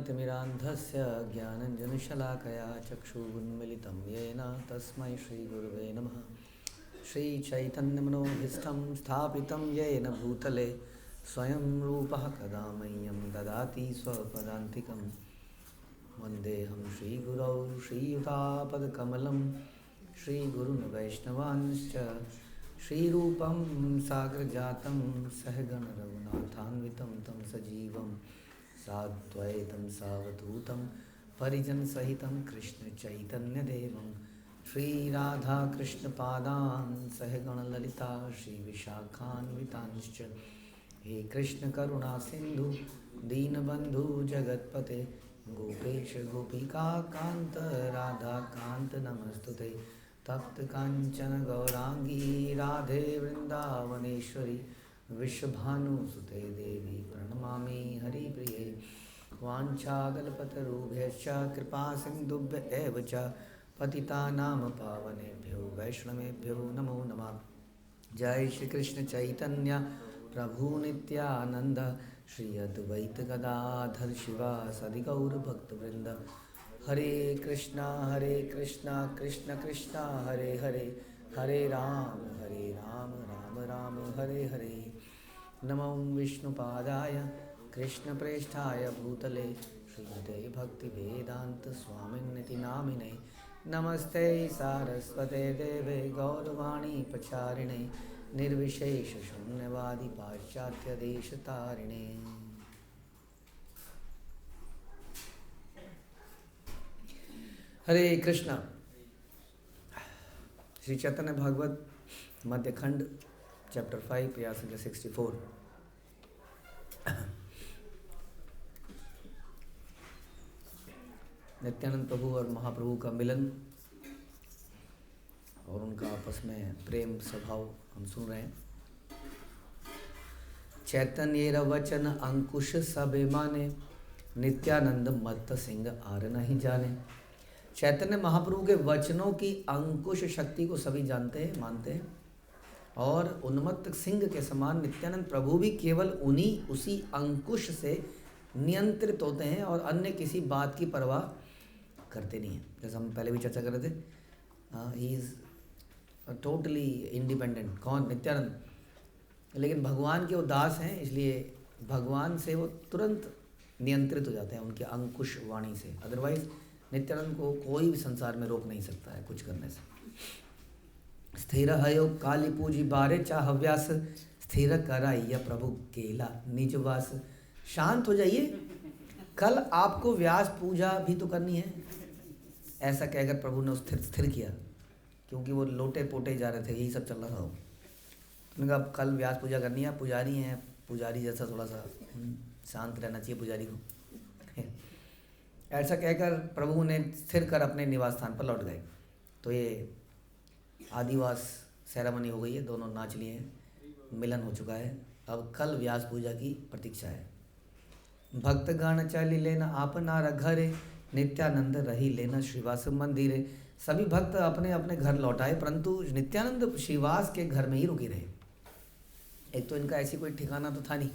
तिमिरान्धस्य ज्ञानञ्जनशलाकया चक्षुरुन्मिलितं येन तस्मै श्रीगुरुवे नमः। श्रीचैतन्यमनोभीष्टं स्थापितं येन भूतले स्वयं रूपः कदा मह्यं ददाति स्वपदान्तिकं। वन्देऽहं श्रीगुरौ श्रीयुतापदकमलं श्रीगुरुन् वैष्णवांश्च श्रीरूपं साग्रजातं सहगणरघुनाथान्वितं तं सजीवं साद्वैतं सावधूतं परिजनसहितं कृष्णचैतन्यदेवं श्रीराधाकृष्णपादान् सहगणललिता श्रीविशाखान्वितांश्च। हे कृष्णकरुणासिन्धु दीनबन्धु जगत्पते गोपेश गोपिकान्त राधाकान्त नमस्तुते। तप्तकाञ्चन गौराङ्गी राधे वृन्दावनेश्वरी विश्वभानुसुते देवी प्रणमामि हरिप्रिये। वाञ्छाकल्पतरुभ्यश्च कृपासिन्धुभ्य एव च पतितानां पावनेभ्यो वैष्णवेभ्यो नमो नमः। जय श्री कृष्ण चैतन्य प्रभु नित्यानंद श्री अद्वैत गदाधर शिवासादि गौर भक्तवृंद। हरे कृष्णा कृष्ण कृष्ण हरे हरे, हरे राम राम राम हरे हरे। नमो विष्णुपादाय कृष्णप्रेष्ठाय भूतले श्रीमते भक्तिवेदांत स्वामिन्निति नामिने। नमस्ते सारस्वते देवे गौरवाणी प्रचारिणे निर्विशेष शून्यवादी पाश्चात्य देशतारिणे। हरे कृष्णा। श्री चैतन्य भागवत मध्यखंड चैप्टर 5 प्रयास संख्या 64। नित्यानंद प्रभु और महाप्रभु का मिलन और उनका आपस में प्रेम स्वभाव हम सुन रहे हैं। चैतन्य वचन अंकुश सबे माने, नित्यानंद मत्त सिंह आर नहीं जाने। चैतन्य महाप्रभु के वचनों की अंकुश शक्ति को सभी जानते हैं, मानते हैं, और उन्मत्त सिंह के समान नित्यानंद प्रभु भी केवल उसी अंकुश से नियंत्रित होते हैं और अन्य किसी बात की परवाह करते नहीं हैं। जैसे हम पहले भी चर्चा कर रहे थे, ही इज़ टोटली इंडिपेंडेंट। कौन? नित्यानंद। लेकिन भगवान के वो दास हैं, इसलिए भगवान से वो तुरंत नियंत्रित हो जाते हैं उनके अंकुश वाणी से। अदरवाइज नित्यानंद को कोई भी संसार में रोक नहीं सकता है कुछ करने से। स्थिर हयो काली पूजी बारे चाह व्यास, स्थिर कराइया प्रभु केला निजवास। शांत हो जाइए, कल आपको व्यास पूजा भी तो करनी है। ऐसा कहकर प्रभु ने स्थिर किया, क्योंकि वो लोटे पोटे जा रहे थे, यही सब चल रहा था। उन्होंने कहा कल व्यास पूजा करनी है, पुजारी हैं, पुजारी जैसा थोड़ा सा शांत रहना चाहिए पुजारी को। ऐसा कहकर प्रभु ने स्थिर कर अपने निवास स्थान पर लौट गए। तो ये आदिवास सेरेमनी हो गई है, दोनों नाच लिए हैं, मिलन हो चुका है। अब कल व्यास पूजा की प्रतीक्षा है। भक्तगण चली लेना आपनार घरे, नित्यानंद रही लेना श्रीवास मंदिरे। सभी भक्त अपने अपने घर लौटाए, परंतु नित्यानंद श्रीवास के घर में ही रुके रहे। एक तो इनका ऐसी कोई ठिकाना तो था नहीं,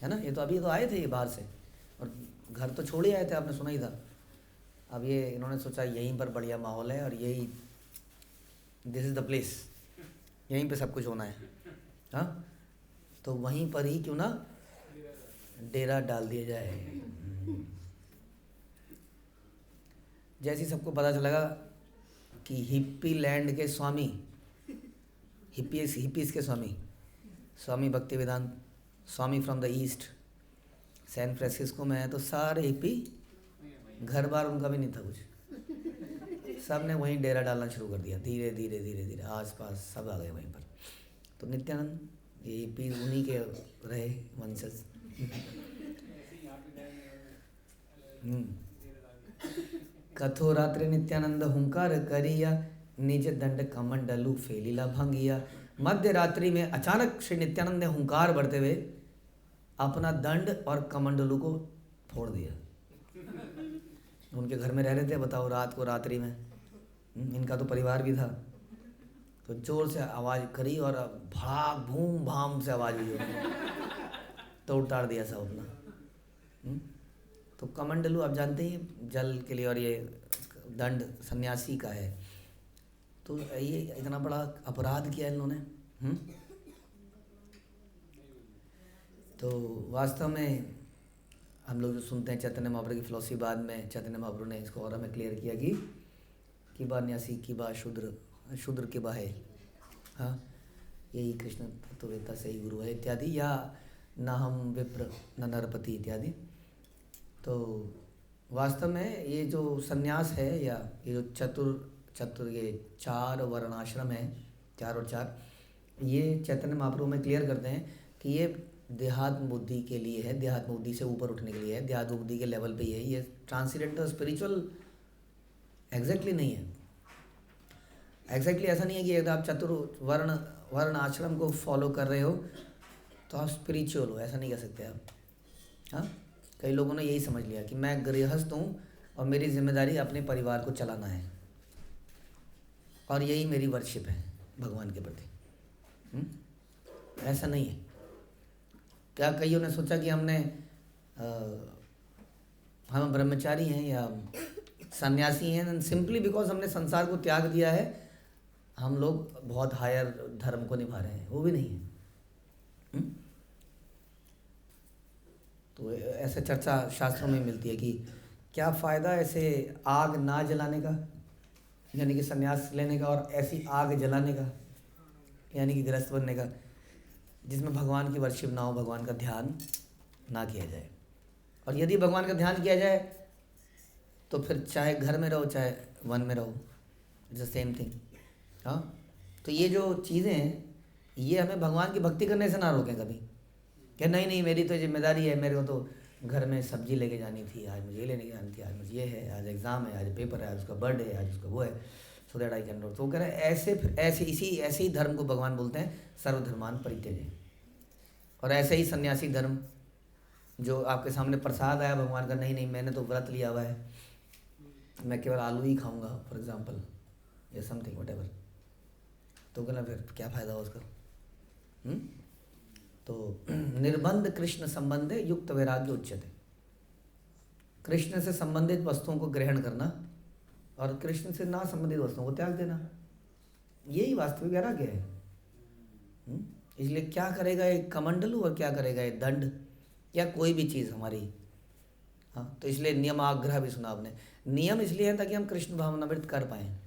है ना। ये तो अभी तो आए थे ये बाहर से, और घर तो छोड़ ही आए थे, आपने सुना ही था। अब ये इन्होंने सोचा यहीं पर बढ़िया माहौल है और यही दिस इज़ द प्लेस, यहीं पे सब कुछ होना है। हाँ, तो वहीं पर ही क्यों ना डेरा डाल दिया जाए। जैसे सबको पता चला कि हिप्पी लैंड के स्वामी, हिप्पीज के Swami Bhakti Vedanta Swami from the East San Francisco में है, तो सारे हिप्पी घर बार उनका भी नहीं था कुछ, सब ने वहीं डेरा डालना शुरू कर दिया। धीरे धीरे धीरे धीरे आसपास सब आ गए वहीं पर। तो नित्यानंद ये हिप्पी उन्हीं के रहे वंशज। कथो रात्रि नित्यानंद हुंकार करिया, निज दंड कमंडलू फेलीला भंगिया। मध्य रात्रि में अचानक श्री नित्यानंद ने हुंकार भरते हुए अपना दंड और कमंडलू को फोड़ दिया। उनके घर में रह रहे थे, बताओ, रात को रात्रि में। इनका तो परिवार भी था, तो जोर से आवाज़ करी और भाग भूम भाम से आवाज़ हुई, तोड़ ताड़ दिया सब अपना। तो कमंडलू आप जानते ही हैं, जल के लिए, और ये दंड सन्यासी का है। तो ये इतना बड़ा अपराध किया इन्होंने। तो वास्तव में हम लोग जो सुनते हैं चैतन्य महाप्रभु की फिलॉसफी, बाद में चैतन्य महाप्रभु ने इसको और हमें क्लियर किया कि बा न्यासी की बा शूद्र, शूद्र के बा है, हाँ, यही कृष्ण तत्ववेत्ता से ही गुरु है इत्यादि, या न हम विप्र न नरपति इत्यादि। तो वास्तव में ये जो सन्यास है, या ये जो चतुर ये 4 वर्णाश्रम है, 4 और 4, ये चैतन्य महाप्रभु में क्लियर करते हैं कि ये देहात्म बुद्धि के लिए है, देहात्म बुद्धि से ऊपर उठने के लिए है, देहात्म बुद्धि के लेवल पे ही है। ये ट्रांसेंडेंटल स्पिरिचुअल एग्जैक्टली नहीं है। एग्जैक्टली ऐसा नहीं है कि अगर आप चतुर वर्ण आश्रम को फॉलो कर रहे हो तो आप स्पिरिचुअल हो, ऐसा नहीं कह सकते आप। हाँ, कई लोगों ने यही समझ लिया कि मैं गृहस्थ हूँ और मेरी जिम्मेदारी अपने परिवार को चलाना है, और यही मेरी वर्शिप है भगवान के प्रति। ऐसा नहीं है। क्या कईयों ने सोचा कि हम ब्रह्मचारी हैं या सन्यासी हैं, सिंपली बिकॉज हमने संसार को त्याग दिया है, हम लोग बहुत हायर धर्म को निभा रहे हैं। वो भी नहीं है। तो ऐसे चर्चा शास्त्रों में मिलती है कि क्या फ़ायदा ऐसे आग ना जलाने का, यानी कि संन्यास लेने का, और ऐसी आग जलाने का, यानी कि गृहस्थ बनने का, जिसमें भगवान की वर्शिप ना हो, भगवान का ध्यान ना किया जाए। और यदि भगवान का ध्यान किया जाए तो फिर चाहे घर में रहो चाहे वन में रहो, इट्स द सेम थिंग। हाँ, तो ये जो चीज़ें हैं ये हमें भगवान की भक्ति करने से ना रोकें कभी, कि नहीं मेरी तो जिम्मेदारी है, मेरे को तो घर में सब्जी लेके जानी थी, आज मुझे ये लेने जानी थी, आज मुझे ये है, आज एग्ज़ाम है, आज पेपर है, आज उसका बर्थडे है, आज उसका वो है, so that I can not. तो वो कह रहे हैं ऐसे ही धर्म को भगवान बोलते हैं सर्वधर्मान परित्यजेय। और ऐसे ही सन्यासी धर्म जो आपके सामने प्रसाद आया भगवान का, नहीं मैंने तो व्रत लिया हुआ है, मैं केवल आलू ही खाऊंगा फॉर एग्जांपल, या समथिंग व्हाटएवर, तो कहना फिर क्या फ़ायदा हो उसका। तो निर्बंध कृष्ण संबंधे युक्त वैराग्य उच्यते। कृष्ण से संबंधित वस्तुओं को ग्रहण करना और कृष्ण से ना संबंधित वस्तुओं को त्याग देना, यही वास्तविक वैराग्य है। इसलिए क्या करेगा एक कमंडलू और क्या करेगा एक दंड या कोई भी चीज़ हमारी। हाँ, तो इसलिए नियम आग्रह भी सुना आपने। नियम इसलिए है ताकि हम कृष्ण भावनामृत कर पाएँ,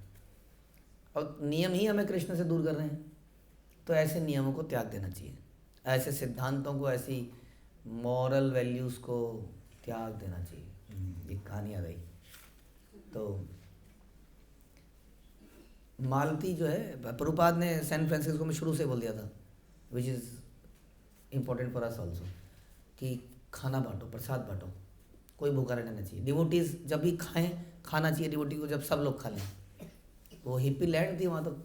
और नियम ही हमें कृष्ण से दूर कर रहे हैं। तो ऐसे नियमों को त्याग देना चाहिए, ऐसे सिद्धांतों को, ऐसी मॉरल वैल्यूज़ को त्याग देना चाहिए। एक कहानी याद आई। तो मालती जो है, प्रभुपाद ने सैन फ्रांसिस्को में शुरू से बोल दिया था, which is important for us also, कि खाना बांटो, प्रसाद बांटो, कोई भूखा रहना चाहिए। डिवोटीज़ जब भी खाएं, खाना चाहिए डिवोटी को, जब सब लोग खा लें। वो हिप्पी लैंड थी वहाँ, तो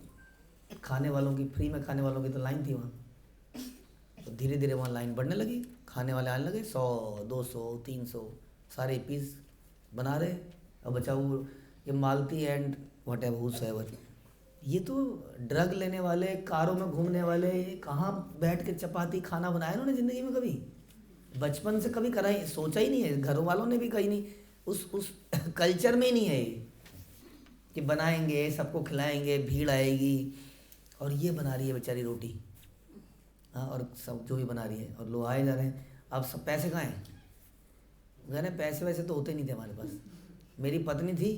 खाने वालों की, फ्री में खाने वालों की तो लाइन थी वहाँ। तो धीरे धीरे वहाँ लाइन बढ़ने लगी, खाने वाले आने लगे, 100, 200, 300 सारे पीस बना रहे। और बचाओ ये मालती एंड वट एवर हुसएवर, ये तो ड्रग लेने वाले, कारों में घूमने वाले, कहाँ बैठ के चपाती खाना बनाया इन्होंने ज़िंदगी में कभी? बचपन से कभी करा ही, सोचा ही नहीं है, घरों वालों ने भी कहीं नहीं, उस कल्चर में ही नहीं है ये कि बनाएंगे, सबको खिलाएंगे, भीड़ आएगी, और ये बना रही है बेचारी रोटी। हाँ, और सब जो भी बना रही है, और लोग आए जा रहे हैं। अब सब पैसे कहाँ हैं? कह रहे पैसे वैसे तो होते नहीं थे हमारे पास। मेरी पत्नी थी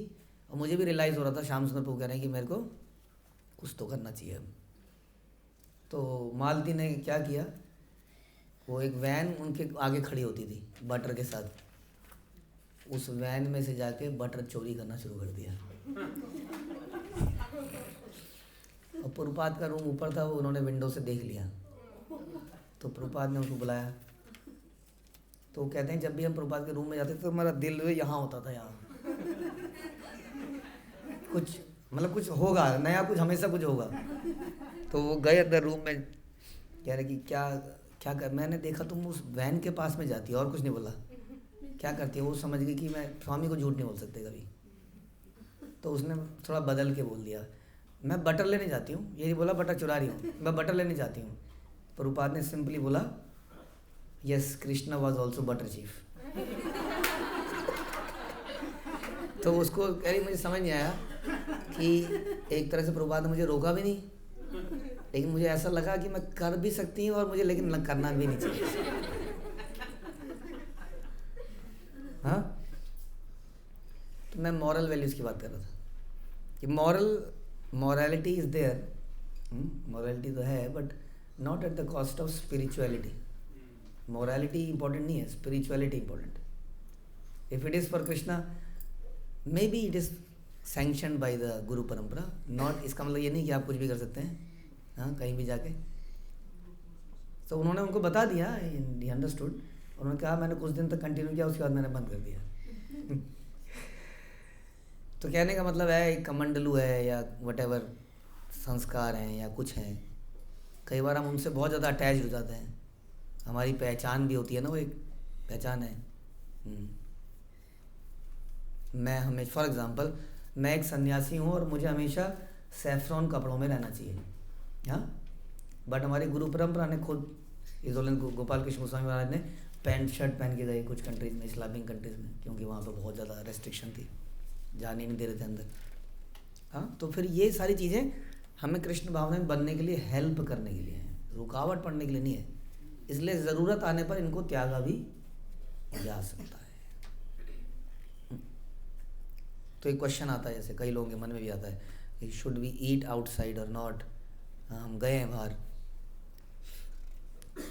और मुझे भी रियलाइज़ हो रहा था, श्याम सुंदर प्रभु कह रहे हैं कि मेरे को कुछ तो करना चाहिए अब। तो मालती ने क्या किया, वो एक वैन उनके आगे खड़ी होती थी बटर के साथ, उस वैन में से जाके बटर चोरी करना शुरू कर दिया। और प्रभुपाद का रूम ऊपर था, वो उन्होंने विंडो से देख लिया। तो प्रभुपाद ने उसको बुलाया, तो वो कहते हैं जब भी हम प्रभुपाद के रूम में जाते थे तो हमारा दिल यहाँ होता था, यहाँ कुछ मतलब कुछ होगा नया, कुछ हमेशा कुछ होगा। तो वो गए अंदर रूम में, कह रहे कि क्या कर, मैंने देखा तुम उस वैन के पास में जाती है, और कुछ नहीं बोला। क्या करती है? वो समझ गई कि मैं स्वामी को झूठ नहीं बोल सकते कभी। तो उसने थोड़ा बदल के बोल दिया, मैं बटर लेने जाती हूँ। ये नहीं बोला बटर चुरा रही हूँ, मैं बटर लेने जाती हूँ। प्रभुपाद ने सिंपली बोला, yes Krishna was also butter chief. तो उसको कह रही मुझे समझ नहीं आया कि एक तरह से प्रभुपाद ने मुझे रोका भी नहीं, लेकिन मुझे ऐसा लगा कि मैं कर भी सकती हूँ और मुझे लेकिन करना भी नहीं चाहिए। हाँ, तो मैं मॉरल वैल्यूज़ की बात कर रहा था कि मॉरलिटी इज़ देयर, मॉरलिटी तो है but not at the cost of spirituality. Morality important नहीं है, spirituality important. If it is for Krishna may be it is sanctioned by the गुरु परंपरा, नॉट, इसका मतलब ये नहीं कि आप कुछ भी कर सकते हैं हाँ कहीं भी जाके। तो उन्होंने उनको बता दिया, ही अंडरस्टूड। उन्होंने कहा, मैंने कुछ दिन तक कंटिन्यू किया, उसके बाद मैंने बंद कर दिया। तो कहने का मतलब है एक कमंडलू है या वटेवर संस्कार हैं या कुछ हैं, कई बार हम उनसे बहुत ज़्यादा अटैच हो जाते हैं। हमारी पहचान भी होती है ना, वो एक पहचान है। मैं हमें फॉर एग्ज़ाम्पल मैं एक सन्यासी हूँ और मुझे हमेशा सैफ्रॉन कपड़ों में रहना चाहिए हाँ, बट हमारी गुरु परंपरा ने खुद गोपाल कृष्ण गोस्वामी महाराज ने पैंट शर्ट पहन के गए कुछ कंट्रीज़ में, इस्लामिक कंट्रीज़ में, क्योंकि वहाँ पर बहुत ज़्यादा रेस्ट्रिक्शन थी, जाने नहीं दे रहे थे अंदर। हाँ, तो फिर ये सारी चीज़ें हमें कृष्ण भावना में बनने के लिए हेल्प करने के लिए हैं, रुकावट पड़ने के लिए नहीं है। इसलिए ज़रूरत आने पर इनको त्यागा भी जा सकता है। तो एक क्वेश्चन आता है, जैसे कई लोगों के मन में भी आता है कि शुड वी ईट आउटसाइड और नॉट। हम गए हैं बाहर,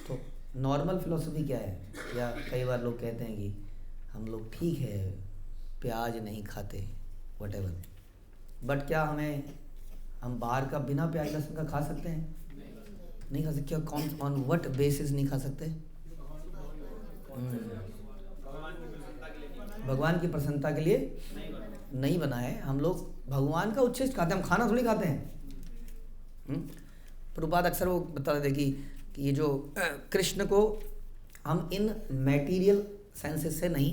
तो नॉर्मल फिलॉसफी क्या है, या कई बार लोग कहते हैं कि हम लोग ठीक है प्याज नहीं खाते वटेवर, बट क्या हम बाहर का बिना प्याज लहसुन का खा सकते हैं? नहीं खा सकते। क्या कौन ऑन व्हाट बेसिस नहीं खा सकते? भगवान की प्रसन्नता के लिए नहीं बना है। हम लोग भगवान का उच्छिष्ट खाते हैं, हम खाना थोड़ी खाते हैं। प्रभुपाद अक्सर वो बताते थे कि ये जो कृष्ण को हम इन मैटीरियल सेंसेस से नहीं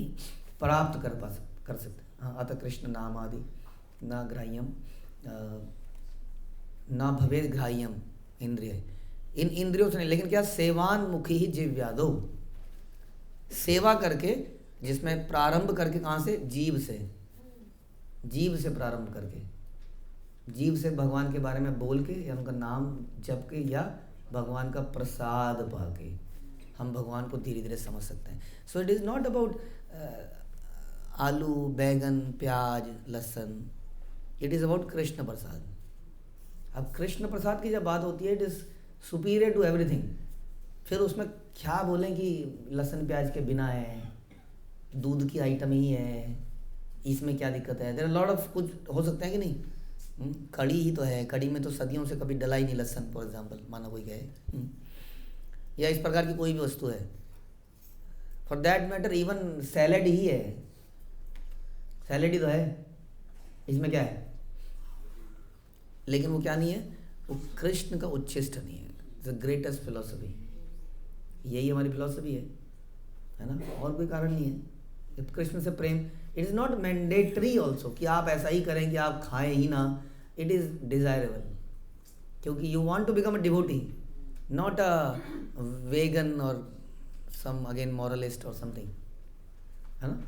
प्राप्त कर सकते। हाँ, अतः कृष्ण नाम आदि न ग्राह्यम न भवे ग्राह्यम इंद्रिय, इन इंद्रियों से नहीं, लेकिन क्या सेवान मुखी ही जिव्यादो, सेवा करके, जिसमें प्रारंभ करके कहाँ से, जीव से प्रारंभ करके, जीव से भगवान के बारे में बोल के या उनका नाम जप के या भगवान का प्रसाद पाके हम भगवान को धीरे धीरे समझ सकते हैं। So it is not about aloo baingan pyaz lahsun, it is about Krishna prasad. अब कृष्ण प्रसाद की जब बात होती है, it is superior to everything. फिर उसमें क्या बोलें कि लहसुन प्याज के बिना है, दूध की आइटम ही है, इसमें क्या दिक्कत है? देयर आर लॉट ऑफ कुछ हो सकता है कि नहीं। कड़ी ही तो है, कड़ी में तो सदियों से कभी डला ही नहीं लहसुन, फॉर एग्जाम्पल, माना कोई कहे, या इस प्रकार की कोई भी वस्तु है, for that matter even salad ही है, सैलेड ही तो है, इसमें क्या है? लेकिन वो क्या नहीं है, वो कृष्ण का उच्छिष्ट नहीं है। द ग्रेटेस्ट फिलोसफी, यही हमारी फिलोसफी है ना, और कोई कारण नहीं है। कृष्ण से प्रेम, it is not mandatory also कि आप ऐसा ही करें कि आप खाएं ही ना, इट इज़ डिज़ायरेबल, क्योंकि you want to become a devotee, not a vegan or some again moralist or something, है ना।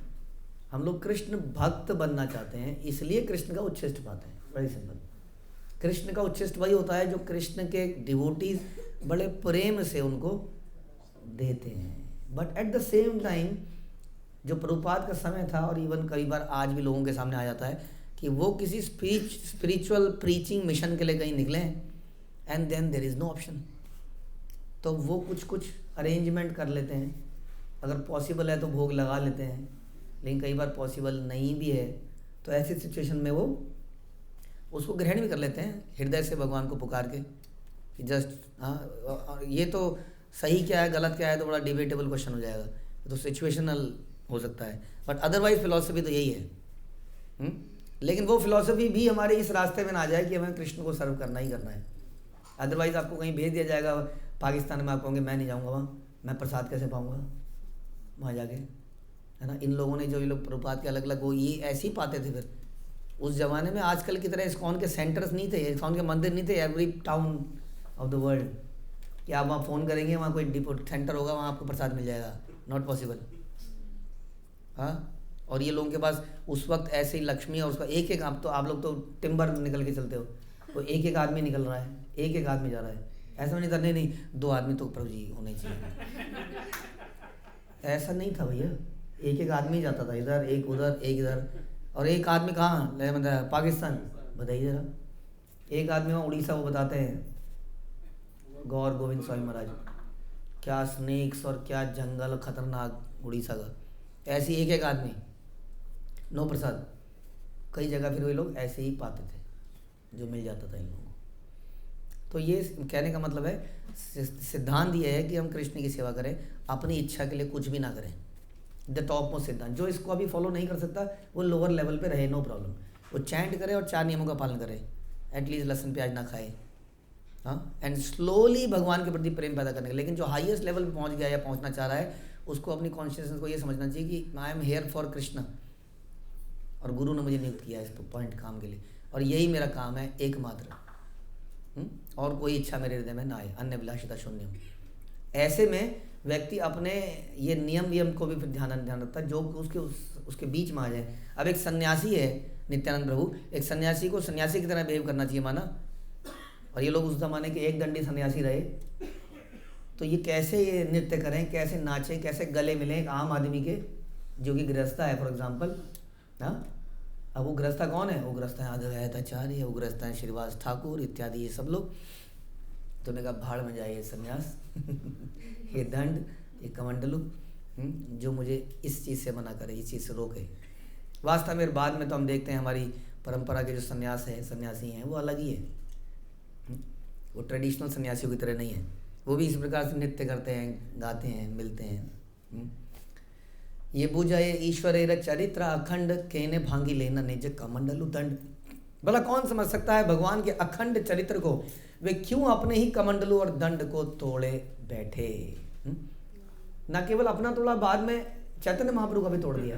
हम लोग कृष्ण भक्त बनना चाहते हैं, इसलिए कृष्ण का उच्छिष्ट पाते हैं। बड़ी सिंपल, कृष्ण का उच्छिष्ट वही होता है जो कृष्ण के डिवोटीज बड़े प्रेम से उनको देते हैं। But at the same time जो प्रभुपाद का समय था, और इवन कई बार आज भी लोगों के सामने आ जाता है कि वो किसी स्पिरिचुअल प्रीचिंग मिशन के लिए कहीं निकले and then there is no option, तो वो कुछ अरेंजमेंट कर लेते हैं। अगर पॉसिबल है तो भोग लगा लेते हैं, लेकिन कई बार पॉसिबल नहीं भी है, तो ऐसी सिचुएशन में वो उसको ग्रहण भी कर लेते हैं हृदय से भगवान को पुकार के कि जस्ट हाँ। ये तो सही क्या है गलत क्या है तो बड़ा डिबेटेबल क्वेश्चन हो जाएगा, तो सिचुएशनल हो सकता है, बट अदरवाइज फिलॉसफी तो यही है। लेकिन वो फिलॉसफी भी हमारे इस रास्ते में ना आ जाए कि हमें कृष्ण को सर्व करना ही करना है। अदरवाइज आपको कहीं भेज दिया जाएगा पाकिस्तान में, आप कहोगे मैं नहीं जाऊँगा वहाँ, मैं प्रसाद कैसे पाऊँगा वहाँ जाके, है ना। इन लोगों ने जो ये लोग प्रभुपाद के अलग अलग वो ये ऐसे ही पाते थे। फिर उस ज़माने में आजकल की तरह इस्कॉन के सेंटर्स नहीं थे, इस्कॉन के मंदिर नहीं थे every town of the world कि आप वहाँ फ़ोन करेंगे वहाँ कोई डिपो सेंटर होगा वहाँ आपको प्रसाद मिल जाएगा, नॉट पॉसिबल। हाँ, और ये लोगों के पास उस वक्त ऐसे ही लक्ष्मी और उसका एक एक, आप लोग तो टिम्बर निकल के चलते हो, तो एक एक आदमी निकल रहा है, एक एक आदमी जा रहा है, ऐसा नहीं था नहीं 2 आदमी तो प्रभु जी होने चाहिए। ऐसा नहीं था भैया, एक एक आदमी जाता था, इधर एक उधर एक इधर, और एक आदमी कहाँ मतलब पाकिस्तान, बताइए जरा, एक आदमी वहाँ उड़ीसा, वो बताते हैं गौर गोविंद स्वामी महाराज, क्या स्नेक्स और क्या जंगल खतरनाक उड़ीसा का, ऐसे ही एक एक आदमी, नो प्रसाद, कई जगह फिर वे लोग ऐसे ही पाते थे जो मिल जाता था इन लोगों को। तो ये कहने का मतलब है, सिद्धांत ये है कि हम कृष्ण की सेवा करें, अपनी इच्छा के लिए कुछ भी ना करें, द टॉप मोस्ट सिद्धांत। जो इसको अभी फॉलो नहीं कर सकता वो लोअर लेवल पे रहे, नो प्रॉब्लम, वो चैंट करे और 4 नियमों का पालन करे, एटलीस्ट लहसुन प्याज ना खाए, हाँ, एंड स्लोली भगवान के प्रति प्रेम पैदा करने का। लेकिन जो हाईएस्ट लेवल पे पहुंच गया या पहुंचना चाह रहा है, उसको अपनी कॉन्शियसनेस को ये समझना चाहिए कि I am here for Krishna, और गुरु ने मुझे नियुक्त किया है इस पॉइंट काम के लिए, और यही मेरा काम है एकमात्र, और कोई इच्छा मेरे हृदय में ना आए, अन्य अभिलाषिता शून्यम। ऐसे में व्यक्ति अपने ये नियम को भी फिर ध्यान रखता है, जो उसके बीच में आ जाए। अब एक सन्यासी है, नित्यानंद प्रभु, एक सन्यासी को सन्यासी की तरह बिहेव करना चाहिए माना, और ये लोग उस जमाने के एक दंडी सन्यासी रहे, तो ये कैसे ये नृत्य करें, कैसे नाचें, कैसे गले मिलें एक आम आदमी के, जो कि गृहस्था है फॉर एग्जाम्पल, हाँ। अब वो गृहस्था कौन है? वो गृहस्था है अद्वैताचार्य, वो गृहस्था है श्रीवास ठाकुर इत्यादि, ये सब लोग। तो उन्होंने कहा भाड़ में जाए ये संन्यास ये दंड, ये कमंडलू, जो मुझे इस चीज़ से मना करे, इस चीज़ से रोके। वास्तव में बाद में तो हम देखते हैं हमारी परंपरा के जो सन्यास है, सन्यासी हैं, वो अलग ही है, वो ट्रेडिशनल सन्यासियों की तरह नहीं है। वो भी इस प्रकार से नृत्य करते हैं, गाते हैं, मिलते हैं। ये बुझाए ईश्वरेर चरित्र अखंड कहने भांगी लेना निज कमंडलु दंड। भला कौन समझ सकता है भगवान के अखंड चरित्र को, वे क्यों अपने ही कमंडलू और दंड को तोड़े बैठे। न केवल अपना तोड़ा, बाद में चैतन्य महाप्रभु का भी तोड़ दिया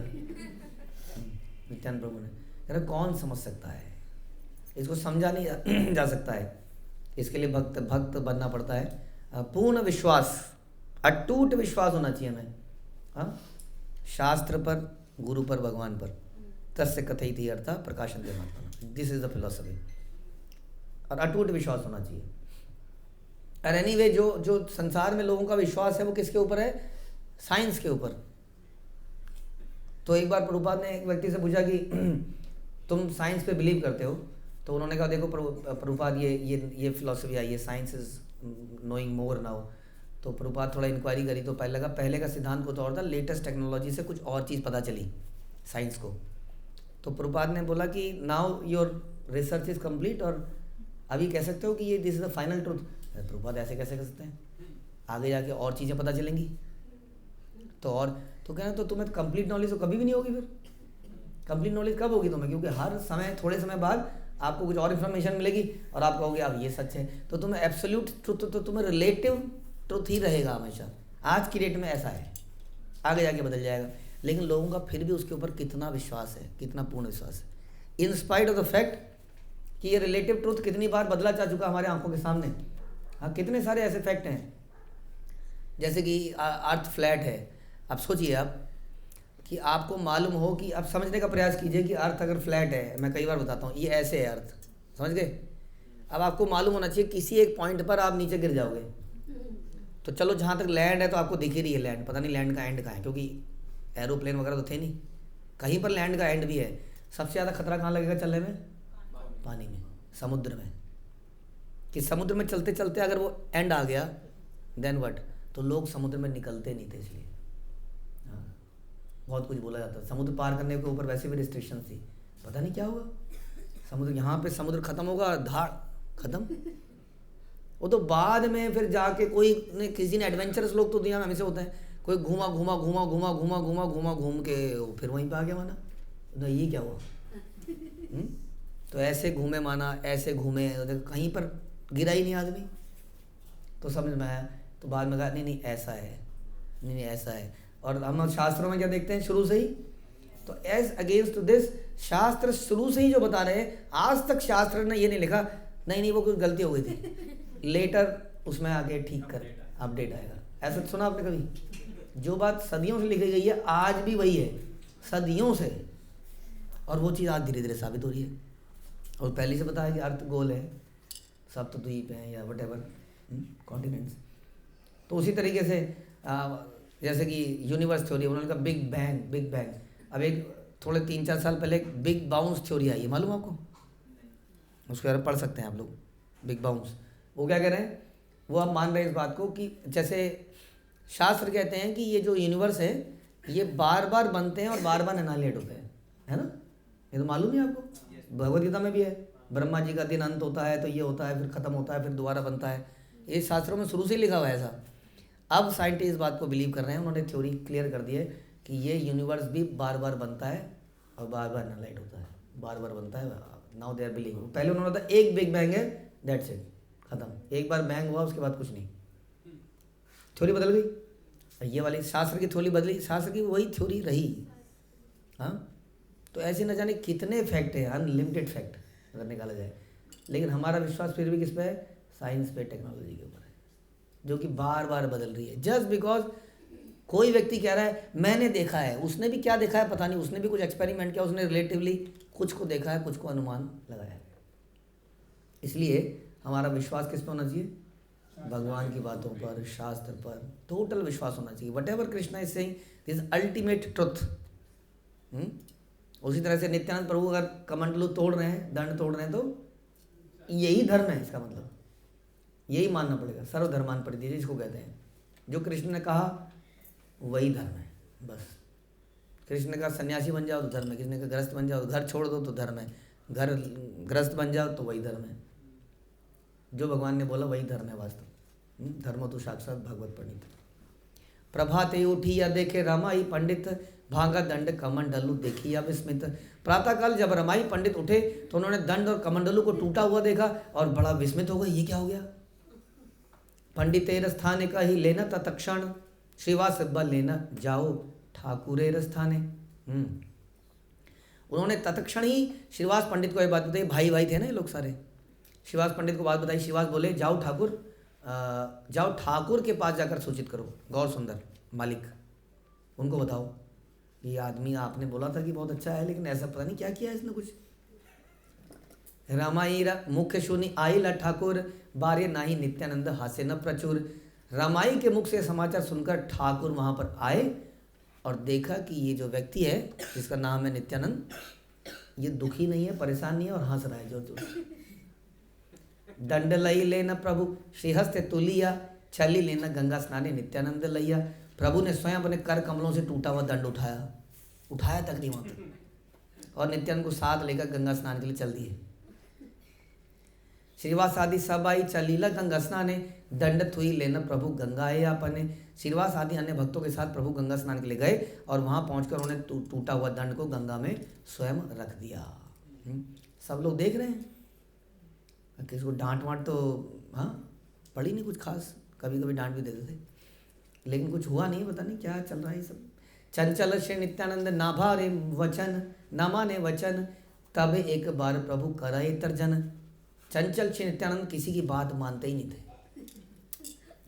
नित्यानंद प्रभु ने। यार कौन समझ सकता है इसको, समझा नहीं जा सकता है। इसके लिए भक्त बनना पड़ता है, पूर्ण विश्वास, अटूट विश्वास होना चाहिए हमें, हाँ, शास्त्र पर, गुरु पर, भगवान पर। तस्य कथयति अर्थ प्रकाशन के महात्मा, दिस इज द फिलॉसफी। और अटूट विश्वास होना चाहिए। और एनीवे जो संसार में लोगों का विश्वास है वो किसके ऊपर है? साइंस के ऊपर। तो एक बार प्रभुपाद ने एक व्यक्ति से पूछा कि तुम साइंस पे बिलीव करते हो? तो उन्होंने कहा देखो प्रभुपाद ये फिलॉसफी आई है, science is knowing more now. तो प्रभुपाद थोड़ा इंक्वायरी करी तो पहले का सिद्धांत कुछ और था, लेटेस्ट टेक्नोलॉजी से कुछ और चीज़ पता चली साइंस को। तो प्रभुपाद ने बोला कि now your research is complete, और अभी कह सकते हो कि ये this is the final truth. Prabhupada ऐसे कैसे कर सकते हैं, आगे जाके और चीज़ें पता चलेंगी। तो कहना तो तुम्हें कंप्लीट नॉलेज तो कभी भी नहीं होगी। फिर कंप्लीट नॉलेज कब होगी तुम्हें? क्योंकि हर समय थोड़े समय बाद आपको कुछ और इन्फॉर्मेशन मिलेगी और आप कहोगे अब ये सच है। तो तुम्हें एब्सोल्यूट ट्रुथ, तो तुम्हें रिलेटिव ट्रुथ ही रहेगा हमेशा। आज की डेट में ऐसा है, आगे जाके बदल जाएगा। लेकिन लोगों का फिर भी उसके ऊपर कितना विश्वास है, कितना पूर्ण विश्वास है, in spite of the fact कि ये रिलेटिव ट्रुथ कितनी बार बदला जा चुका हमारे आंखों के सामने। हाँ, कितने सारे ऐसे फैक्ट हैं, जैसे कि अर्थ फ्लैट है। अब सोचिए आप कि आपको मालूम हो कि आप समझने का प्रयास कीजिए कि अर्थ अगर फ्लैट है, मैं कई बार बताता हूँ ये ऐसे है अर्थ, समझ गए? अब आपको मालूम होना चाहिए किसी एक पॉइंट पर आप नीचे गिर जाओगे। तो चलो जहाँ तक लैंड है तो आपको दिख ही रही है लैंड, पता नहीं लैंड का एंड कहाँ है, क्योंकि एरोप्लेन वगैरह तो थे नहीं, कहीं पर लैंड का एंड भी है। सबसे ज़्यादा खतरा कहाँ लगेगा चलने में? पानी में, समुद्र में। कि समुद्र में चलते चलते अगर वो एंड आ गया देन व्हाट? तो लोग समुद्र में निकलते नहीं थे। इसलिए बहुत कुछ बोला जाता है, समुद्र पार करने के ऊपर वैसे भी रिस्ट्रिक्शन थी, पता नहीं क्या होगा। समुद्र यहाँ पे समुद्र खत्म होगा, धाड़ खत्म। वो तो बाद में फिर जाके किसी ने एडवेंचरस लोग तो दुनिया में हमेशा होते हैं, कोई घूमा घूम के फिर वहीं पे आ गया माना, तो ये क्या हुआ? तो ऐसे घूमे माना, ऐसे घूमे, कहीं पर गिरा ही नहीं आदमी। तो समझ में आया, तो बाद में कहा नहीं ऐसा है, नहीं ऐसा है। और हम शास्त्रों में क्या देखते हैं शुरू से ही, तो एज अगेंस्ट टू दिस शास्त्र शुरू से ही जो बता रहे हैं, आज तक शास्त्र ने ये नहीं लिखा नहीं वो कोई गलती हो गई थी, लेटर उसमें आगे ठीक कर अपडेट आएगा। ऐसा सुना आपने कभी? जो बात सदियों से लिखी गई है आज भी वही है, सदियों से, और वो चीज़ आज धीरे धीरे साबित हो रही है। और पहले से बताया कि अर्थ गोल है, सप्तद्वीप हैं या वट एवर कॉन्टिनेंट्स। तो उसी तरीके से जैसे कि यूनिवर्स थ्योरी, उन्होंने कहा बिग बैंग, बिग बैंग। अब एक थोड़े 3-4 साल पहले एक बिग बाउंस थ्योरी आई है, मालूम आपको? उसके बारे में पढ़ सकते हैं आप लोग, बिग बाउंस। वो क्या कह रहे हैं, वो आप मान रहे हैं इस बात को कि जैसे शास्त्र कहते हैं कि ये जो यूनिवर्स है ये बार बार बनते हैं और बार बार एनालिएट होते हैं, है ना? ये तो मालूम है आपको, भगवद गीता में भी है। ब्रह्मा जी का दिन अंत होता है तो ये होता है, फिर खत्म होता है, फिर दोबारा बनता है। ये शास्त्रों में शुरू से लिखा हुआ है ऐसा। अब साइंटिस्ट इस बात को बिलीव कर रहे हैं, उन्होंने थ्योरी क्लियर कर दी है कि ये यूनिवर्स भी बार बार बनता है और बार बार एनालाइट होता है, बार बार बनता है। Now they are believe. पहले उन्होंने बताया एक बिग बैंग है, दैट्स इट, खत्म। एक बार बैंग हुआ उसके बाद कुछ नहीं, थ्योरी बदल गई। ये वाली शास्त्र की थ्योरी बदली, शास्त्र की वही थ्योरी रही। हाँ, तो ऐसे न जाने कितने फैक्ट है, अनलिमिटेड फैक्ट अगर निकाला जाए। लेकिन हमारा विश्वास फिर भी किस पे है? साइंस पे, टेक्नोलॉजी के ऊपर है, जो कि बार बार बदल रही है। जस्ट बिकॉज कोई व्यक्ति कह रहा है मैंने देखा है, उसने भी क्या देखा है पता नहीं, उसने भी कुछ एक्सपेरिमेंट किया, उसने रिलेटिवली कुछ को देखा है, कुछ को अनुमान लगाया है। इसलिए हमारा विश्वास किस पर होना चाहिए? भगवान की बातों पर, शास्त्र पर टोटल विश्वास होना चाहिए। What ever Krishna is saying this ultimate truth. उसी तरह से नित्यानंद प्रभु अगर कमंडलू तोड़ रहे हैं, दंड तोड़ रहे हैं, तो यही धर्म है, इसका मतलब यही मानना पड़ेगा। सर्वधर्मान परित्यज्य जिसको कहते हैं, जो कृष्ण ने कहा वही धर्म है। बस कृष्ण ने कहा सन्यासी बन जाओ तो धर्म है, किसी ने कहा ग्रस्त बन जाओ, घर छोड़ दो तो धर्म है, घर ग्रस्त बन जाओ तो वही धर्म है। जो भगवान ने बोला वही धर्म है वास्तव। धर्म तो साक्षात भगवत पंडित। प्रभाते उठी या देखे रमाई पंडित, भांगा दंड कमंडलू देखी या विस्मित। प्रातःकाल जब रमाई पंडित उठे तो उन्होंने दंड और कमंडलू को टूटा हुआ देखा और बड़ा विस्मित हो गए, ये क्या हो गया? पंडितेर स्थाने का ही लेना तत्क्षण, श्रीवास बल लेना जाओ ठाकुरेर स्थाने। उन्होंने तत्क्षण ही श्रीवास पंडित को ये बात बताई। भाई भाई थे ना ये लोग सारे। श्रीवास पंडित को बात बताई, श्रीवास बोले जाओ ठाकुर, जाओ ठाकुर के पास जाकर सूचित करो, गौर सुंदर मालिक, उनको बताओ ये आदमी आपने बोला था कि बहुत अच्छा है, लेकिन ऐसा पता नहीं क्या किया है इसने कुछ। रामाई मुख्य शून्य आई ला ठाकुर, बारे नाही नित्यानंद हास्य न प्रचुर। रामाई के मुख से समाचार सुनकर ठाकुर वहां पर आए और देखा कि ये जो व्यक्ति है जिसका नाम है नित्यानंद, ये दुखी नहीं है, परेशान नहीं है और हंस रहा है जोर जोर से। दंड लई लेना प्रभु श्रीहस्ते तुलिया, छली लेना गंगा स्नाने नित्यानंद लैया। प्रभु ने स्वयं अपने कर कमलों से टूटा हुआ दंड उठाया तकरीबन तक, और नित्यानंद को साथ लेकर गंगा स्नान के लिए चल दिए। श्रीवास आदि सब आई चलीला गंगा स्नाने, दंड थुई लेना प्रभु गंगा आए अपने। श्रीवास आदि अन्य भक्तों के साथ प्रभु गंगा स्नान के लिए गए और वहां पहुंचकर उन्होंने टूटा हुआ दंड को गंगा में स्वयं रख दिया। सब लोग देख रहे हैं, किसको डांट वाट तो हाँ पड़ी नहीं कुछ खास, कभी कभी डांट भी देते थे, लेकिन कुछ हुआ नहीं, पता नहीं क्या चल रहा है ये सब। चंचल श्री नित्यानंद नाभा रे वचन, न माने वचन, तब एक बार प्रभु कराए तर्जन। चंचल श्री नित्यानंद किसी की बात मानते ही नहीं थे,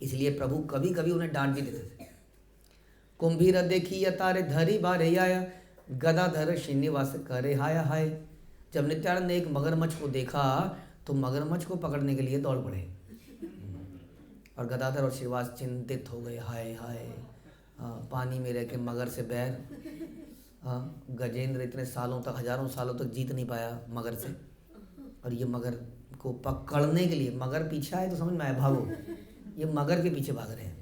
इसलिए प्रभु कभी कभी उन्हें डांट भी देते थे। कुंभीर देखी तारे धरी बारे आया, गदाधर श्रीनिवास करे हाय हाय। जब नित्यानंद ने एक मगरमच्छ को देखा तो मगरमच्छ को पकड़ने के लिए दौड़ पड़े, और गदाधर और श्रीवास चिंतित हो गए, हाय हाय पानी में रह के मगर से बैर। गजेंद्र इतने सालों तक, हजारों सालों तक जीत नहीं पाया मगर से, और ये मगर को पकड़ने के लिए, मगर पीछे आए तो समझ में आए भागो, ये मगर के पीछे भाग रहे हैं।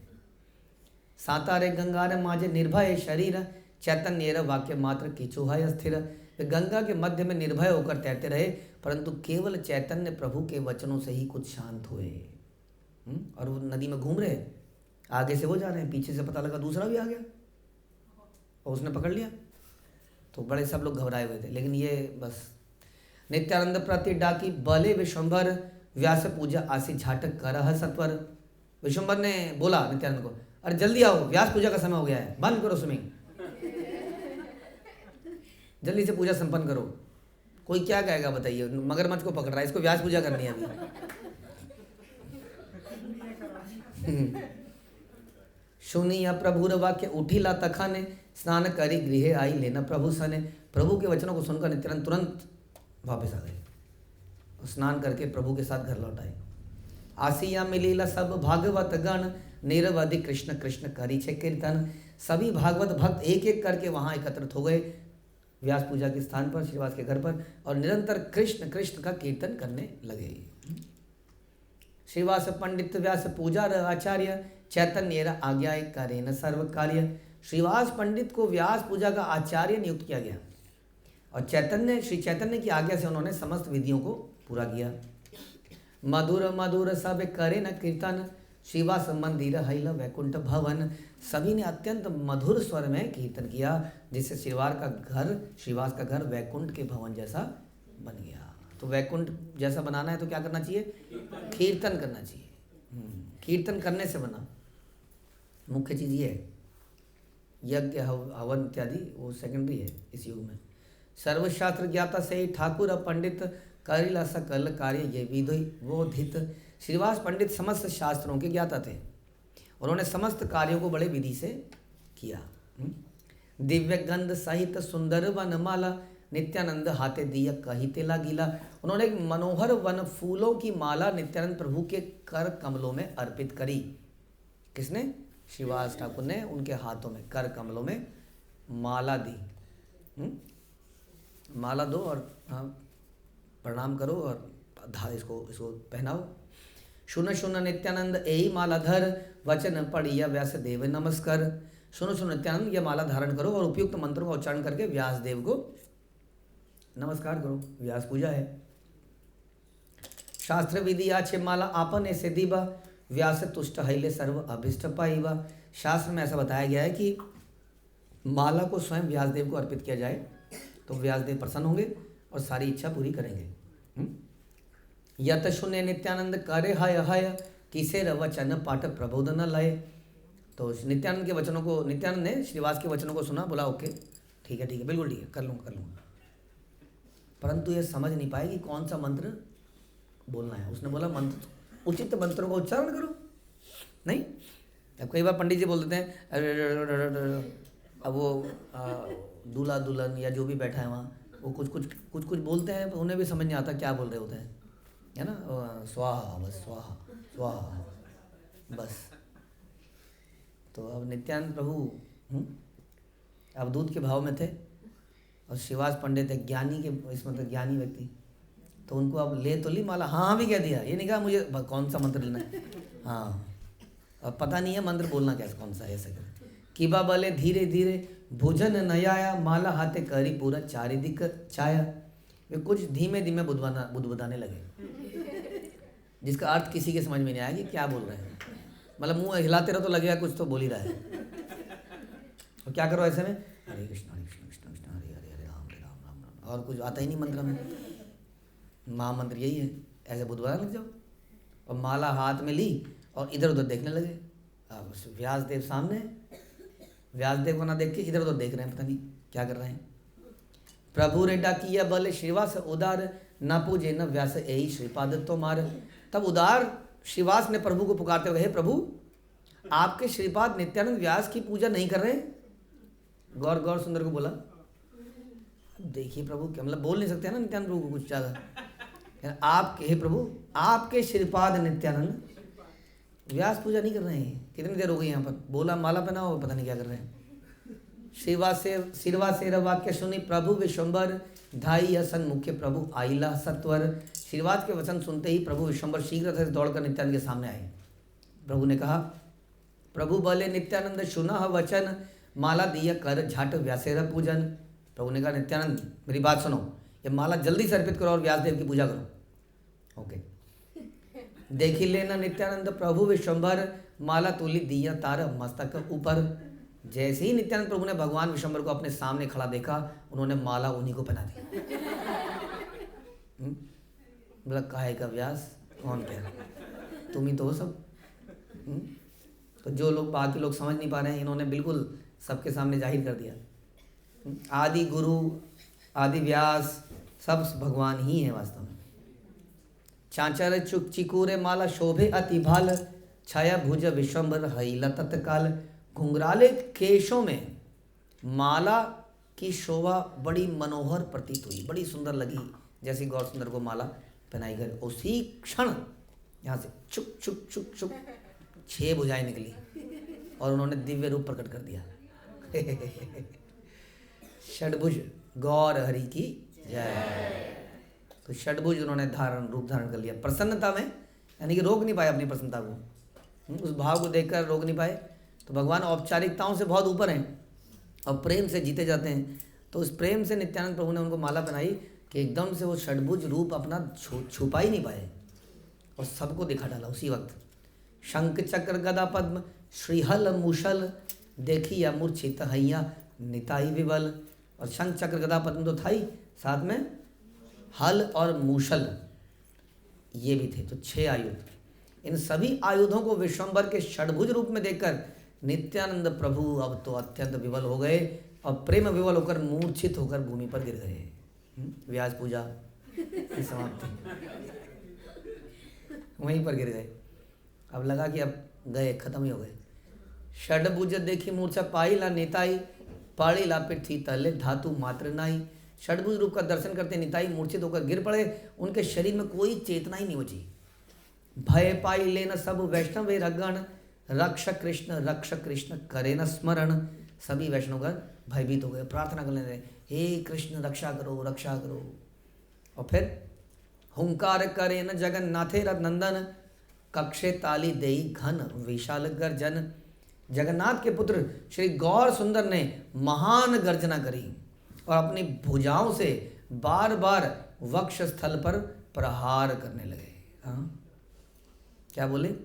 सातारे गंगार माजे निर्भय शरीर, चैतन्य वाक्य मात्र किचुहाय स्थिर। वे गंगा के मध्य में निर्भय होकर तैरते रहे, परंतु केवल चैतन्य प्रभु के वचनों से ही कुछ शांत हुए। और वो नदी में घूम रहे, आगे से वो जा रहे हैं, पीछे से पता लगा दूसरा भी आ गया और उसने पकड़ लिया, तो बड़े सब लोग घबराए हुए थे। लेकिन ये बस नित्यानंद प्रति डाकी बले विश्वंभर, व्यास पूजा आसी झाटक करह सत्वर। विश्वंभर ने बोला नित्यानंद को, अरे जल्दी आओ, व्यास पूजा का समय हो गया है, बंद करो स्विमिंग, जल्दी से पूजा संपन्न करो। कोई क्या कहेगा बताइए, मगरमच्छ को पकड़ रहा है, इसको व्यास पूजा करनी है अभी। सुनिया प्रभुर वाक्य उठिला तखने, स्नान करी गृह आई लेना प्रभु सने। प्रभु के वचनों को सुनकर नित्यानंद तुरंत वापस आ गए और स्नान करके प्रभु के साथ घर लौट आए। आसिया मिलीला सब भागवत गण, निरवधि कृष्ण कृष्ण करी छे कीर्तन। सभी भागवत भक्त एक एक करके वहाँ एकत्रित हो गए व्यास पूजा के स्थान पर, श्रीवास के घर पर, और निरंतर कृष्ण कृष्ण का कीर्तन करने लगे। श्रीवास पंडित व्यास पूजा आचार्य, चैतन्य आज्ञा करे न सर्व कार्य। श्रीवास पंडित को व्यास पूजा का आचार्य नियुक्त किया गया और श्री चैतन्य की आज्ञा से उन्होंने समस्त विधियों को पूरा किया। मधुर मधुर सब करे न कीर्तन, श्रीवास मंदिर हैल वैकुंठ भवन। सभी ने अत्यंत मधुर स्वर में कीर्तन किया, जिससे श्रीवास का घर वैकुंठ के भवन जैसा बन गया। तो वैकुंठ जैसा बनाना है तो क्या करना चाहिए? कीर्तन करना चाहिए। कीर्तन करने से बना। मुख्य चीज़ ये है, यज्ञ हवन इत्यादि वो सेकेंडरी है इस युग में। सर्वशास्त्र ज्ञाता से ठाकुर पंडित, करिला सकल कार्य ये विधि वो धित। श्रीवास पंडित समस्त शास्त्रों के ज्ञाता थे, उन्होंने समस्त कार्यों को बड़े विधि से किया। दिव्य गंध सहित सुंदर वनमाला, नित्यानंद हाथे दिया कहिते लागिला। उन्होंने एक मनोहर वन फूलों की माला नित्यानंद प्रभु के कर कमलों में अर्पित करी। किसने? श्रीवास ठाकुर ने उनके हाथों में, कर कमलों में माला दी। माला दो और प्रणाम करो और इसको पहनाओ। सुन सुन नित्यानंद यही माला धर, वचन पढ़िया व्यास देव नमस्कार। सुनो सुनो नित्यानंद, यह माला धारण करो और उपयुक्त मंत्रों का उच्चारण करके व्यास देव को नमस्कार करो। व्यास पूजा है। शास्त्र विधि आछे माला आपने से दीबा, व्यास तुष्ट हैले सर्व अभिष्ट पाईबा। शास्त्र में ऐसा बताया गया है कि माला को स्वयं व्यासदेव को अर्पित किया जाए तो व्यासदेव प्रसन्न होंगे और सारी इच्छा पूरी करेंगे। यत सुने नित्यानंद करे हाय हाय, किसे वचन पाठ प्रबोध न लय। तो नित्यानंद के वचनों को, नित्यानंद ने श्रीवास के वचनों को सुना, बोला ओके ठीक है बिल्कुल ठीक है, कर लूँगा। परंतु ये समझ नहीं पाए कि कौन सा मंत्र बोलना है। उसने बोला मंत्र, उचित मंत्रों का उच्चारण करो। नहीं, अब कई बार पंडित जी बोल देते हैं, अब वो दूल्हा दुल्हन या जो भी बैठा है वहाँ, वो कुछ बोलते हैं, उन्हें भी समझ नहीं आता क्या बोल रहे होते हैं, है ना। स्वाहा बस, स्वाहा स्वाहा बस। तो अब नित्यानंद प्रभु अवधूत के भाव में थे और श्रीवास पंडित है ज्ञानी के, इस मतलब ज्ञानी व्यक्ति, तो उनको अब ले तो ली माला, हाँ भी कह दिया, ये नहीं कहा मुझे कौन सा मंत्र लेना है, हाँ अब पता नहीं है मंत्र बोलना कैसे, कौन सा है, ऐसा कर किबा बले धीरे धीरे भोजन नयाया, माला हाथे करी पूरा चारिदिक छाया। वे कुछ धीमे धीमे बुदबुदाने लगे, जिसका अर्थ किसी के समझ में नहीं आया कि क्या बोल रहे हैं। मतलब मुंह हिलाते रहो तो लगेगा कुछ तो बोल ही रहा है। और क्या करो ऐसे में, हरे कृष्ण कृष्ण कृष्ण हरे हरे हरे राम राम राम, और कुछ आता ही नहीं मंत्र में। महामंत्र यही है, ऐसे बुदबुदाने लग जाओ। और माला हाथ में ली और इधर उधर देखने लगे। अब व्यासदेव सामने, व्यासदेव को ना देख के इधर उधर देख रहे हैं, पता नहीं क्या कर रहे हैं। प्रभु रे डाकिया बल श्रीवास उदार, न पूजे न व्यास यही श्रीपाद तो मार। तब उदार श्रीवास ने प्रभु को पुकारते हुए, हे प्रभु आपके श्रीपाद नित्यानंद व्यास की पूजा नहीं कर रहे। गौर सुंदर को बोला, देखिए प्रभु, क्या मतलब बोल नहीं सकते ना नित्यानंद प्रभु को कुछ ज़्यादा। आपके, हे प्रभु आपके श्रीपाद नित्यानंद व्यास पूजा नहीं कर रहे हैं। कितनी देर हो गई यहाँ पर, बोला माला पहनाओ, पता नहीं क्या कर रहे हैं। श्रीवास से वाक्य सुनी प्रभु विश्वम्बर, धाई असन मुख्य प्रभु आइला सत्वर। श्रीवास के वचन सुनते ही प्रभु विश्वम्बर शीघ्र से दौड़कर नित्यानंद के सामने आए। प्रभु ने कहा, प्रभु बोले नित्यानंद सुना वचन, माला दिया कर झाट व्यासेर पूजन। प्रभु ने कहा, नित्यानंद मेरी बात सुनो, ये माला जल्दी से अर्पित करो और व्यासदेव की पूजा करो। ओके, देखी लेना नित्यानंद प्रभु विश्वम्बर, माला तुली दिया तार मस्तक ऊपर। जैसे ही नित्यानंद प्रभु ने भगवान विश्वम्बर को अपने सामने खड़ा देखा, उन्होंने माला उन्हीं को पहना दी। बोला, काहे का व्यास, कौन कह रहा, तुम ही तो हो सब। तो जो लोग, बाकी लोग समझ नहीं पा रहे हैं, इन्होंने बिल्कुल सबके सामने जाहिर कर दिया। आदि गुरु, आदि व्यास सब भगवान ही है वास्तव में। चांचर चुक चिकूरे माला शोभे अति भाल, छाया भुज विश्वम्बर हईला तत्काल। घुंघराले केशों में माला की शोभा बड़ी मनोहर प्रतीत हुई, बड़ी सुंदर लगी। जैसे गौर सुंदर को माला पहनाई गई, उसी क्षण यहाँ से चुक चुक चुक चुक 6 भुजाएं निकली और उन्होंने दिव्य रूप प्रकट कर दिया। षडभुज गौर हरि की जय। तो षडभुज उन्होंने रूप धारण कर लिया प्रसन्नता में, यानी कि रोक नहीं पाए अपनी प्रसन्नता को। उस भाव को देखकर रोक नहीं पाए। तो भगवान औपचारिकताओं से बहुत ऊपर हैं और प्रेम से जीते जाते हैं। तो उस प्रेम से नित्यानंद प्रभु ने उनको माला पहनाई कि एकदम से वो षडभुज रूप अपना छुपा ही नहीं पाए और सबको दिखा डाला उसी वक्त। शंख चक्र गदा पद्म श्रीहल मूषल देखी या मूर्छित हैया निताई विबल। और शंख चक्र गदा पद्म तो था ही, साथ में हल और मूषल ये भी थे। तो 6 आयुध। इन सभी आयुधों को विश्वम्भर के षडभुज रूप में देखकर नित्यानंद प्रभु अब तो अत्यंत विवल हो गए और प्रेम विवल होकर मूर्छित होकर भूमि पर गिर गए। व्यास पूजा समाप्त, वहीं पर गिर गए। अब लगा कि अब गए, खत्म ही हो गए। षडभुज देखी मूर्छा पाई ला नेताई पाड़ी ला पृथ्वी तले धातु मात्र नाई। षडभुज रूप का दर्शन करते निताई मूर्छित होकर गिर पड़े, उनके शरीर में कोई चेतना ही नहीं बची। भय पाई लेन सब वैष्णव वे रगण रक्ष कृष्ण करे न स्मरण। सभी वैष्णव का भयभीत हो गए, प्रार्थना करने लगे, हे कृष्ण रक्षा करो रक्षा करो। और फिर हुंकार करे न जगन्नाथे रथ नंदन कक्षे ताली देई घन विशाल गर्जन। जगन्नाथ के पुत्र श्री गौर सुंदर ने महान गर्जना करी और अपनी भुजाओं से बार बार वक्ष स्थल पर प्रहार करने लगे। हाँ क्या बोले?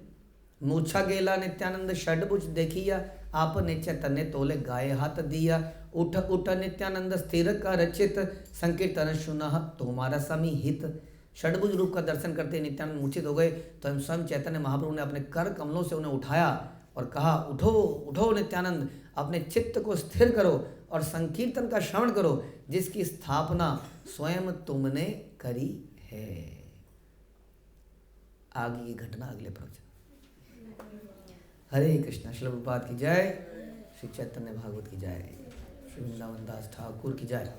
मूर्छा गेला नित्यानंद षडभुज देखिया आपने चैतन्य तोले गाये हाथ दिया। उठ उठ नित्यानंद स्थिर कर चित संकीर्तन सुनह तुम्हारा समीहित। षडभुज रूप का दर्शन करते नित्यानंद मूर्छित हो गए तो हम स्वयं चैतन्य महाप्रभु ने अपने कर कमलों से उन्हें उठाया और कहा, उठो उठो नित्यानंद, अपने चित्त को स्थिर करो और संकीर्तन का श्रवण करो जिसकी स्थापना स्वयं तुमने करी है। आगे की घटना अगले प्रवचन। हरे कृष्णा। श्रील प्रभुपाद की जय, श्री चैतन्य भागवत की जय, श्री वृंदावन दास ठाकुर की जय।